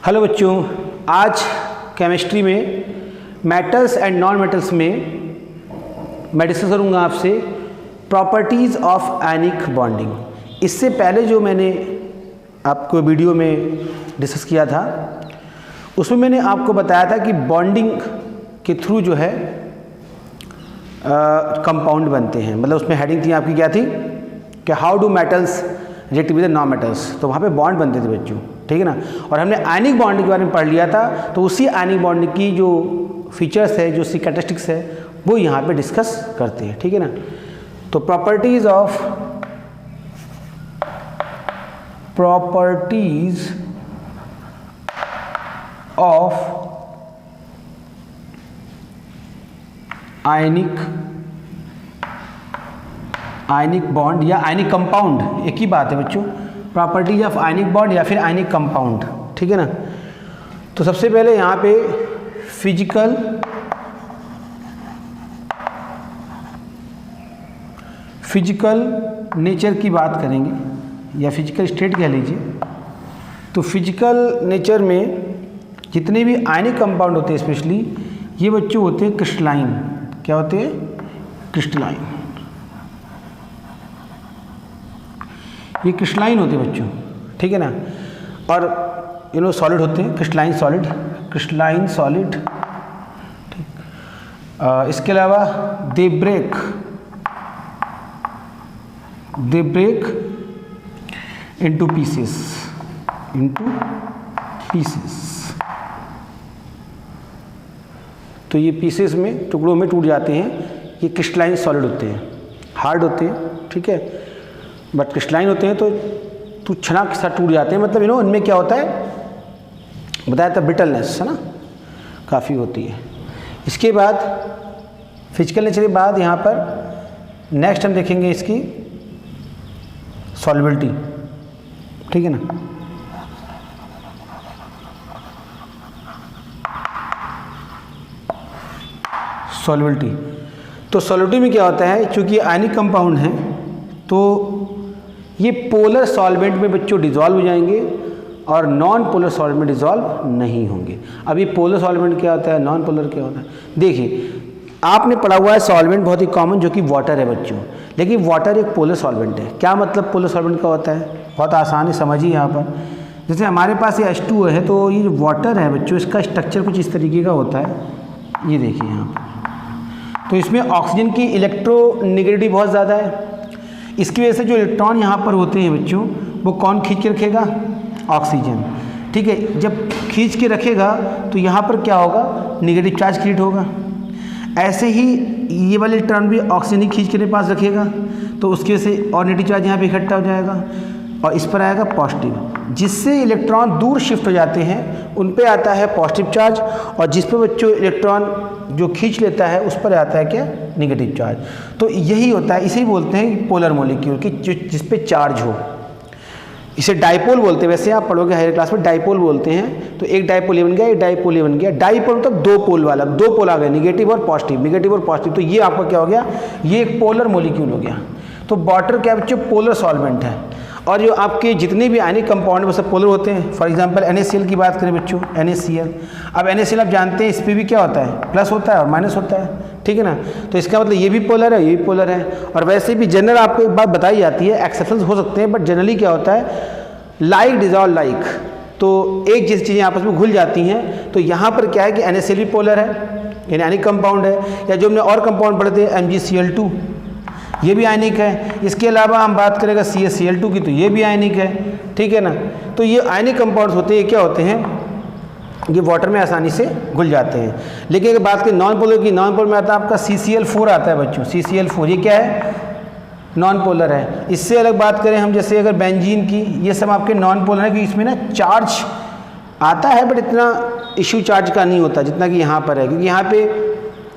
Hello बच्चों, आज chemistry में मेटल्स एंड नॉन मेटल्स में मैं डिस्कस करूँगा आपसे प्रॉपर्टीज़ ऑफ आयनिक बॉन्डिंग। इससे पहले जो मैंने आपको वीडियो में डिस्कस किया था उसमें मैंने आपको बताया था कि बॉन्डिंग के थ्रू जो है कंपाउंड बनते हैं। मतलब उसमें हेडिंग थी आपकी क्या थी कि how do metals react with non metals. तो वहाँ पे बॉन्ड बनते थे बच्चों, ठीक है ना। और हमने आयनिक बॉन्डिंग के बारे में पढ़ लिया था, तो उसी आयनिक बॉन्डिंग की जो फीचर्स है, जो उसकी कैरेक्टरिस्टिक्स है, वो यहाँ पे डिस्कस करते हैं, ठीक है ना। तो प्रॉपर्टीज ऑफ आयनिक बॉन्ड या आयनिक कंपाउंड, एक ही बात है बच्चों। प्रॉपर्टीज ऑफ आयनिक बॉन्ड या फिर आयनिक कंपाउंड, ठीक है ना। तो सबसे पहले यहाँ पे फिजिकल नेचर की बात करेंगे या फिजिकल स्टेट कह लीजिए। तो फिजिकल नेचर में जितने भी आयनिक कंपाउंड होते हैं, स्पेशली ये बच्चों होते हैं क्रिस्टलाइन। क्या होते हैं? क्रिस्टलाइन। ये क्रिस्टलाइन होते हैं बच्चों, ठीक है ना। और सॉलिड होते हैं, क्रिस्टलाइन सॉलिड, ठीक। इसके अलावा दे ब्रेक इनटू पीसेस। तो ये पीसेस में, टुकड़ों में टूट जाते हैं। ये क्रिस्टलाइन सॉलिड होते हैं, हार्ड होते हैं, ठीक है, बट क्रिस्टलाइन होते हैं तो तुच्छना के साथ टूट जाते हैं। मतलब इनमें क्या होता है, बताया था, ब्रिटलनेस है ना, काफ़ी होती है। इसके बाद फिजिकल नेचर के बाद यहाँ पर नेक्स्ट हम देखेंगे इसकी सॉल्युबिलिटी, ठीक है ना। सॉल्युबिलिटी, तो सॉल्युबिलिटी में क्या होता है, चूँकि आयनिक कंपाउंड है तो ये पोलर सॉल्वेंट में बच्चों डिज़ोल्व हो जाएंगे और नॉन पोलर सॉल्वेंट में डिज़ोल्व नहीं होंगे। अभी पोलर सॉल्वेंट क्या होता है, नॉन पोलर क्या होता है। देखिए, आपने पढ़ा हुआ है सॉल्वेंट बहुत ही कॉमन, जो कि वाटर है बच्चों। लेकिन वाटर एक पोलर सॉल्वेंट है। क्या मतलब पोलर सॉल्वेंट का होता है, बहुत आसान है, समझिए यहाँ पर। जैसे हमारे पास ये H2 है, तो ये जो वाटर है बच्चों, इसका स्ट्रक्चर कुछ इस तरीके का होता है। ये देखिए यहाँ पर, तो इसमें ऑक्सीजन की इलेक्ट्रोनेगेटिविटी बहुत ज़्यादा है। इसकी वजह से जो इलेक्ट्रॉन यहाँ पर होते हैं बच्चों, वो कौन खींच के रखेगा? ऑक्सीजन, ठीक है। जब खींच के रखेगा तो यहाँ पर क्या होगा, नेगेटिव चार्ज क्रिएट होगा। ऐसे ही ये वाले इलेक्ट्रॉन भी ऑक्सीजन ही खींच के अपने पास रखेगा, तो उसकी वजह से और नेगेटिव चार्ज यहाँ पे इकट्ठा हो जाएगा और इस पर आएगा पॉजिटिव। जिससे इलेक्ट्रॉन दूर शिफ्ट हो जाते हैं, उन पे आता है पॉजिटिव चार्ज, और जिस पे बच्चों इलेक्ट्रॉन जो खींच लेता है उस पर आता है क्या, नेगेटिव चार्ज। तो यही होता है, इसे ही बोलते हैं पोलर मॉलिक्यूल की, जिस पे चार्ज हो। इसे डाइपोल बोलते हैं। वैसे आप पढ़ोगे हायर क्लास में, डाइपोल बोलते हैं। तो एक डाइपोल ये बन गया, एक डाइपोल ये बन गया। डाइपोल मतलब दो पोल वाला, दो पोल आ गए, नेगेटिव और पॉजिटिव। तो ये आपका क्या हो गया, ये एक पोलर मॉलिक्यूल हो गया। तो वाटर क्या बच्चों, पोलर सॉल्वेंट है। और जो आपके जितने भी आयनिक कंपाउंड वो सब पोलर होते हैं। फॉर एग्जांपल NaCl की बात करें बच्चों, NaCl। अब NaCl आप जानते हैं, इस पर भी क्या होता है, प्लस होता है और माइनस होता है, ठीक है ना। तो इसका मतलब ये भी पोलर है, ये भी पोलर है। और वैसे भी जनरल आपको एक बात बताई जाती है, एक्सेप्शंस हो सकते हैं, बट जनरली क्या होता है, लाइक डिजॉल्व लाइक, तो एक जैसी चीज़ें आपस में घुल जाती हैं। तो यहाँ पर क्या है कि NaCl भी पोलर है, यानी आयनिक कंपाउंड है। या जो हमने और कंपाउंड पढ़े थे, MgCl2, ये भी आयनिक है। इसके अलावा हम बात करेंगे CaCl2 की, तो ये भी आयनिक है, ठीक है ना। तो ये आयनिक कंपाउंड्स होते हैं, क्या होते हैं, ये वाटर में आसानी से घुल जाते हैं। लेकिन अगर बात करें नॉन पोलर की, नॉन पोलर में आता है आपका CCl4 आता है बच्चों। CCl4 ये क्या है, नॉन पोलर है। इससे अलग बात करें हम, जैसे अगर बेंजीन की, ये सब आपके नॉन पोलर है, कि इसमें ना चार्ज आता है बट इतना इशू चार्ज का नहीं होता जितना कि यहाँ पर है। क्योंकि यहाँ पे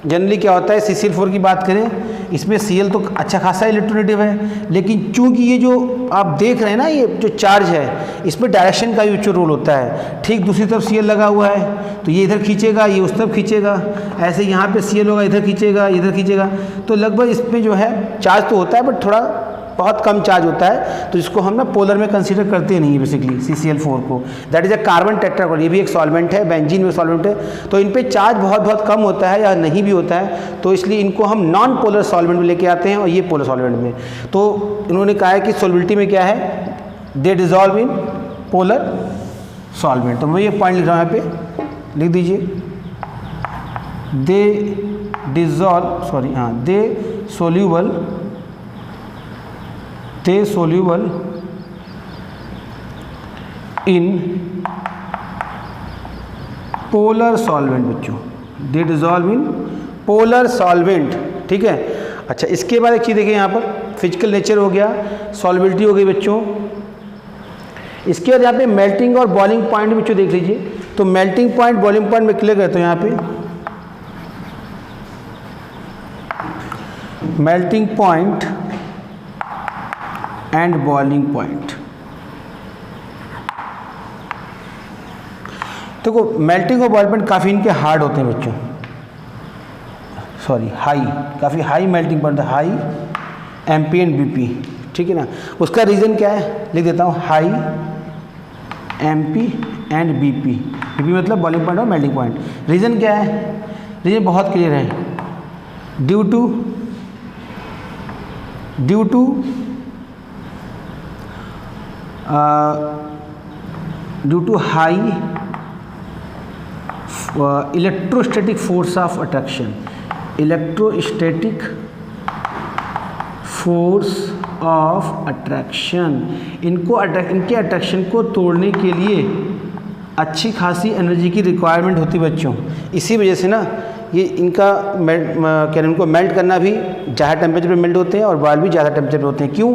जनरली क्या होता है, CCl4 की बात करें, इसमें Cl तो अच्छा खासा इलेक्ट्रोनेगेटिव है, लेकिन चूंकि ये जो आप देख रहे हैं ना, ये जो चार्ज है, इसमें डायरेक्शन का भी रोल होता है। ठीक दूसरी तरफ Cl लगा हुआ है, तो ये इधर खींचेगा, ये उस तरफ खींचेगा। ऐसे यहाँ पे Cl होगा, इधर खींचेगा, इधर खींचेगा। तो लगभग इसमें जो है चार्ज तो होता है, बट थोड़ा बहुत कम चार्ज होता है, तो इसको हम ना पोलर में कंसीडर करते नहीं है बेसिकली CCl4 को। That is a carbon tetrachloride, ये भी एक सॉल्वेंट है, बेंजीन में सॉल्वेंट है, तो इन पे चार्ज बहुत कम होता है या नहीं भी होता है, तो इसलिए इनको हम नॉन पोलर सॉल्वेंट में लेके आते हैं और ये पोलर सॉल्वेंट में। तो इन्होंने कहा है कि सोल्युबिलिटी में क्या है, दे डिजॉल्व इन पोलर सॉल्वेंट। तो मैं ये पॉइंट लिख रहा हूँ, यहाँ पे लिख दीजिए, दे डिजॉल्व, सॉरी हाँ, दे सोल्यूबल इन पोलर सॉल्वेंट बच्चों, दे डिजॉल्व इन पोलर सॉल्वेंट, ठीक है। अच्छा, इसके बाद एक चीज़ देखिए, यहाँ पर फिजिकल नेचर हो गया, सॉल्युबिलिटी हो गई बच्चों। इसके बाद यहाँ पे मेल्टिंग और बॉइलिंग पॉइंट बच्चों देख लीजिए। तो मेल्टिंग पॉइंट, बॉइलिंग पॉइंट में क्लियर करता हूँ यहाँ पे, melting point and boiling point. देखो मेल्टिंग और बॉइलिंग पॉइंट काफ़ी इनके हार्ड होते हैं बच्चों, सॉरी हाई, काफ़ी high melting point, high MP and BP, ठीक है ना। उसका रीज़न क्या है, लिख देता हूँ, हाई MP एंड BP मतलब बॉइलिंग पॉइंट और मेल्टिंग पॉइंट। रीज़न क्या है, रीज़न बहुत क्लियर है, due to high electrostatic force of attraction, electrostatic force of attraction. इनके अट्रैक्शन को तोड़ने के लिए अच्छी खासी एनर्जी की रिक्वायरमेंट होती है बच्चों। इसी वजह से ना ये इनका इनको मेल्ट करना भी ज़्यादा टेम्परेचर पे मेल्ट होते हैं और बाल भी ज़्यादा टेम्परेचर पे होते हैं। क्यों?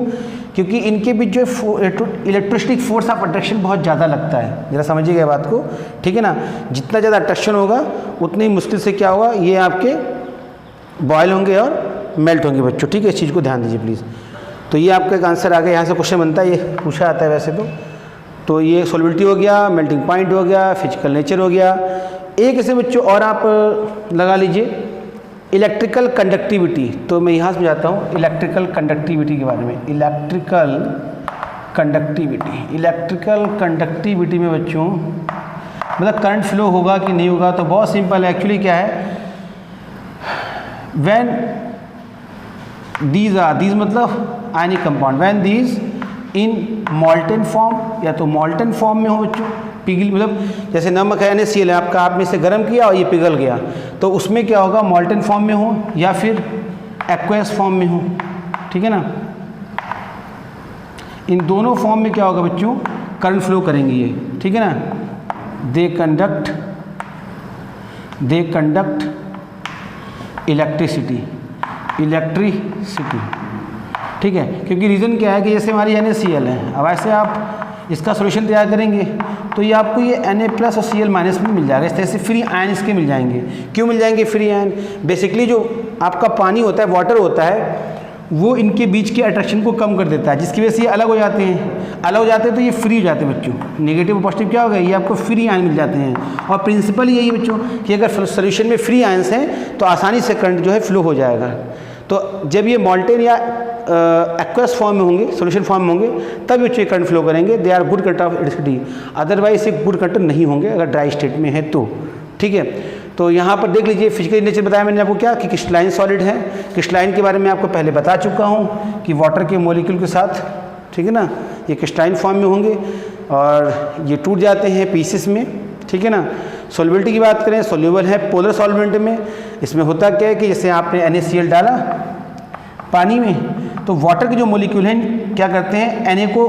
क्योंकि इनके बीच जो इलेक्ट्रोस्टैटिक फोर्स ऑफ अट्रैक्शन बहुत ज़्यादा लगता है। ज़रा समझिएगा बात को, ठीक है ना। जितना ज़्यादा अट्रैक्शन होगा उतनी मुश्किल से क्या होगा, ये आपके बॉयल होंगे और मेल्ट होंगे बच्चों, ठीक है। इस चीज़ को ध्यान दीजिए प्लीज़। तो ये आपका एक आंसर आ गया, यहाँ से क्वेश्चन बनता है, ये पूछा आता है वैसे तो ये सॉल्युबिलिटी हो गया, मेल्टिंग पॉइंट हो गया, फिजिकल नेचर हो गया। एक ऐसे बच्चों और आप लगा लीजिए इलेक्ट्रिकल कंडक्टिविटी। तो मैं यहाँ समझाता हूँ इलेक्ट्रिकल कंडक्टिविटी के बारे में। इलेक्ट्रिकल कंडक्टिविटी में बच्चों मतलब करंट फ्लो होगा कि नहीं होगा, तो बहुत सिंपल है। एक्चुअली क्या है, व्हेन दीज मतलब ionic compound, when these in molten form, या तो मॉल्टेन फॉर्म में हो बच्चों, पिघल मतलब जैसे नमक है NaCl है आपका, आपने इसे गर्म किया और ये पिघल गया, तो उसमें क्या होगा, मॉल्टेन फॉर्म में हो या फिर एक्वस फॉर्म में हो, ठीक है ना। इन दोनों फॉर्म में क्या होगा बच्चों, करंट फ्लो करेंगे ये, ठीक है ना। दे कंडक्ट इलेक्ट्रिसिटी, ठीक है। क्योंकि रीज़न क्या है कि जैसे हमारी NaCl है, अब ऐसे आप इसका सॉल्यूशन तैयार करेंगे तो ये आपको ये Na+ और Cl- में मिल जाएगा। इस तरह से फ्री आयन इसके मिल जाएंगे। क्यों मिल जाएंगे फ्री आयन? बेसिकली जो आपका पानी होता है, वाटर होता है, वो इनके बीच के अट्रैक्शन को कम कर देता है, जिसकी वजह से ये अलग हो जाते हैं। तो ये फ्री हो जाते हैं बच्चों। नेगेटिव और पॉजिटिव क्या हो गया, ये आपको फ्री आयन मिल जाते हैं। और प्रिंसिपल यही है बच्चों कि अगर सोल्यूशन में फ्री आयन्स हैं तो आसानी से करंट जो है फ्लो हो जाएगा। तो जब ये मॉल्टेन या एक्वस फॉर्म में होंगे, सॉल्यूशन फॉर्म में होंगे, तब बच्चे करंट फ्लो करेंगे। They are good conductor of electricity, otherwise ये गुड कंडक्टर नहीं होंगे अगर ड्राई स्टेट में है तो, ठीक है। तो यहाँ पर देख लीजिए फिजिकल नेचर बताया मैंने आपको क्या, कि क्रिस्टलाइन सॉलिड है। क्रिस्टलाइन के बारे में आपको पहले बता चुका हूँ कि वाटर के मॉलिक्यूल के साथ, ठीक है ना, ये क्रिस्टलाइन फॉर्म में होंगे और ये टूट जाते हैं पीसेस में, ठीक है ना। सॉल्युबिलिटी की बात करें, सोल्यूबल है पोलर सॉल्वेंट में। इसमें होता क्या है कि जैसे आपने NaCl डाला पानी में, तो वाटर के जो मॉलिक्यूल हैं क्या करते हैं, Na को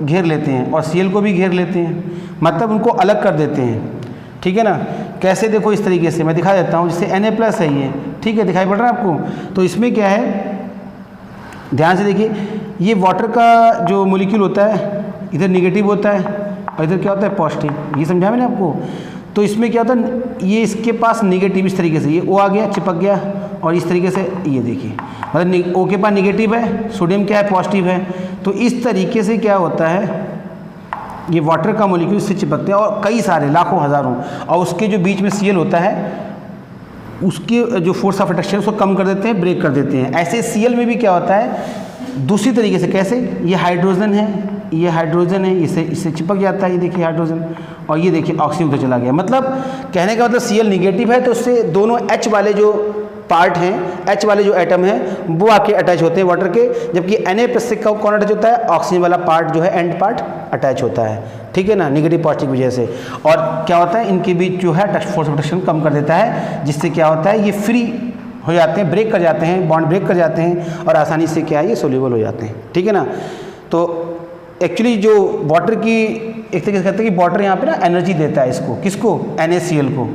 घेर लेते हैं और Cl को भी घेर लेते हैं, मतलब उनको अलग कर देते हैं, ठीक है ना। कैसे, देखो इस तरीके से मैं दिखा देता हूँ। जैसे Na+ है ये, ठीक है, दिखाई पड़ रहा है आपको। तो इसमें क्या है, ध्यान से देखिए, ये वाटर का जो मॉलिक्यूल होता है इधर निगेटिव होता है और इधर क्या होता है पॉजिटिव, ये समझा मैंने आपको। तो इसमें क्या होता है, ये इसके पास निगेटिव इस तरीके से, ये O आ गया, चिपक गया, और इस तरीके से ये देखिए, मतलब O के पास निगेटिव है, सोडियम क्या है पॉजिटिव है। तो इस तरीके से क्या होता है, ये वाटर का मॉलिक्यूल से चिपकते हैं और कई सारे लाखों हज़ारों, और उसके जो बीच में Cl होता है उसके जो फोर्स ऑफ अट्रैक्शन उसको कम कर देते हैं, ब्रेक कर देते हैं। ऐसे Cl में भी क्या होता है, दूसरी तरीके से कैसे, ये हाइड्रोजन है, ये हाइड्रोजन है, इससे चिपक जाता है, ये देखिए हाइड्रोजन, और ये देखिए ऑक्सीजन उधर चला गया। मतलब कहने का मतलब Cl निगेटिव है तो उससे दोनों H वाले जो पार्ट हैं, H वाले जो एटम हैं वो आके अटैच होते हैं वाटर के, जबकि Na+ से कौन अटैच होता है, ऑक्सीजन वाला पार्ट जो है एंड पार्ट अटैच होता है, ठीक है ना, निगेटिव पॉजिटिव की वजह से। और क्या होता है, इनके बीच जो है फोर्स ऑफ अट्रैक्शन कम कर देता है, जिससे क्या होता है ये फ्री हो जाते हैं, ब्रेक कर जाते हैं, बॉन्ड ब्रेक कर जाते हैं और आसानी से क्या है ये सोल्यूबल हो जाते हैं, ठीक है ना। तो एक्चुअली जो वाटर की एक तरीके से कहते हैं कि वाटर यहाँ पे ना एनर्जी देता है इसको, किसको, NaCl को,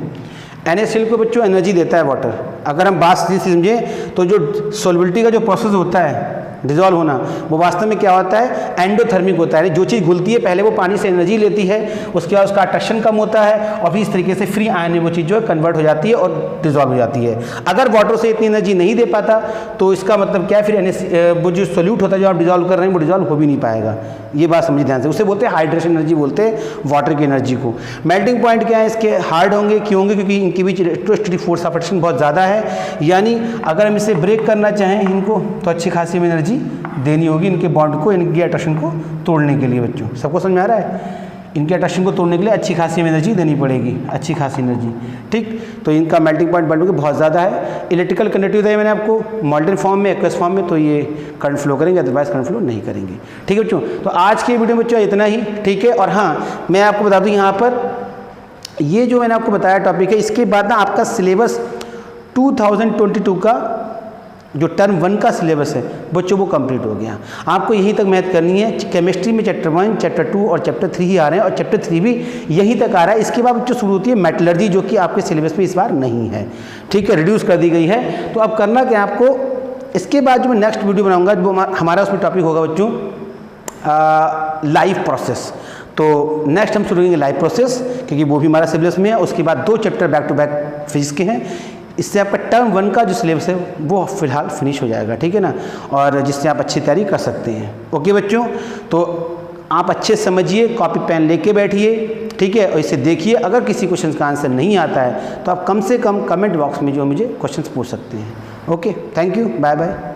NaCl को बच्चों एनर्जी देता है वाटर। अगर हम बात सीधी समझें तो जो सोल्युबिलिटी का जो प्रोसेस होता है, डिजॉल्व होना, वो वास्तव में क्या होता है, एंडोथर्मिक होता है। जो चीज़ घुलती है पहले वो पानी से एनर्जी लेती है, उसके बाद उसका अट्रैक्शन कम होता है और फिर इस तरीके से फ्री आयन में वो चीज़ जो है कन्वर्ट हो जाती है और डिजॉल्व हो जाती है। अगर वाटर से इतनी एनर्जी नहीं दे पाता तो इसका मतलब क्या है, फिर वो जो सोल्यूट होता है जो आप डिजॉल्व कर रहे हैं वो डिजॉल्व हो भी नहीं पाएगा। ये बात समझिए ध्यान से, उसे बोलते हैं हाइड्रेशन एनर्जी, बोलते हैं वाटर की एनर्जी को। मेल्टिंग पॉइंट क्या है इसके, हार्ड होंगे, क्यों होंगे, क्योंकि इनके बीच इलेक्ट्रोस्टैटिक फोर्स ऑफ अट्रैक्शन बहुत ज़्यादा है, यानी अगर हम इसे ब्रेक करना चाहें इनको तो अच्छी खासी में एनर्जी देनी होगी इनके बॉन्ड को, इनके अट्रैक्शन को तोड़ने के लिए। बच्चों सबको समझ में आ रहा है, इनके अट्रैक्शन को तोड़ने के लिए अच्छी खासी एनर्जी देनी पड़ेगी, अच्छी खासी एनर्जी, ठीक। तो इनका मेल्टिंग पॉइंट बनने के बहुत ज़्यादा है। इलेक्ट्रिकल कंडक्टिविटी है मैंने आपको, मॉल्टेन फॉर्म में, एक्वस फॉर्म में तो ये करंट फ्लो करेंगे, अदरवाइज करंट फ्लो नहीं करेंगे, ठीक है बच्चों। तो आज की वीडियो में बच्चों इतना ही, ठीक है। और हाँ, मैं आपको बता दूँ यहाँ पर ये जो मैंने आपको बताया टॉपिक है, इसके बाद ना आपका सिलेबस 2022 का जो टर्म 1 का सिलेबस है बच्चों वो कंप्लीट हो गया। आपको यहीं तक मेहनत करनी है। केमिस्ट्री में चैप्टर 1, चैप्टर 2 और चैप्टर 3 ही आ रहे हैं और चैप्टर 3 भी यहीं तक आ रहा है। इसके बाद बच्चों शुरू होती है मेटलर्जी, जो कि आपके सिलेबस में इस बार नहीं है, ठीक है, रिड्यूस कर दी गई है। तो अब करना क्या आपको, इसके बाद जो मैं नेक्स्ट वीडियो बनाऊँगा वो हमारा उसमें टॉपिक होगा बच्चों लाइफ प्रोसेस। तो नेक्स्ट हम शुरू करेंगे लाइफ प्रोसेस, क्योंकि वो भी हमारा सिलेबस में है। उसके बाद 2 chapter back to back physics के हैं। इससे आपका टर्म 1 का जो सिलेबस है वो फिलहाल फिनिश हो जाएगा, ठीक है ना, और जिससे आप अच्छी तैयारी कर सकते हैं। ओके बच्चों, तो आप अच्छे समझिए, कॉपी पेन लेके बैठिए, ठीक है, और इसे देखिए। अगर किसी क्वेश्चन का आंसर नहीं आता है तो आप कम से कम कमेंट बॉक्स में जो मुझे क्वेश्चंस पूछ सकते हैं। Okay, thank you, bye bye.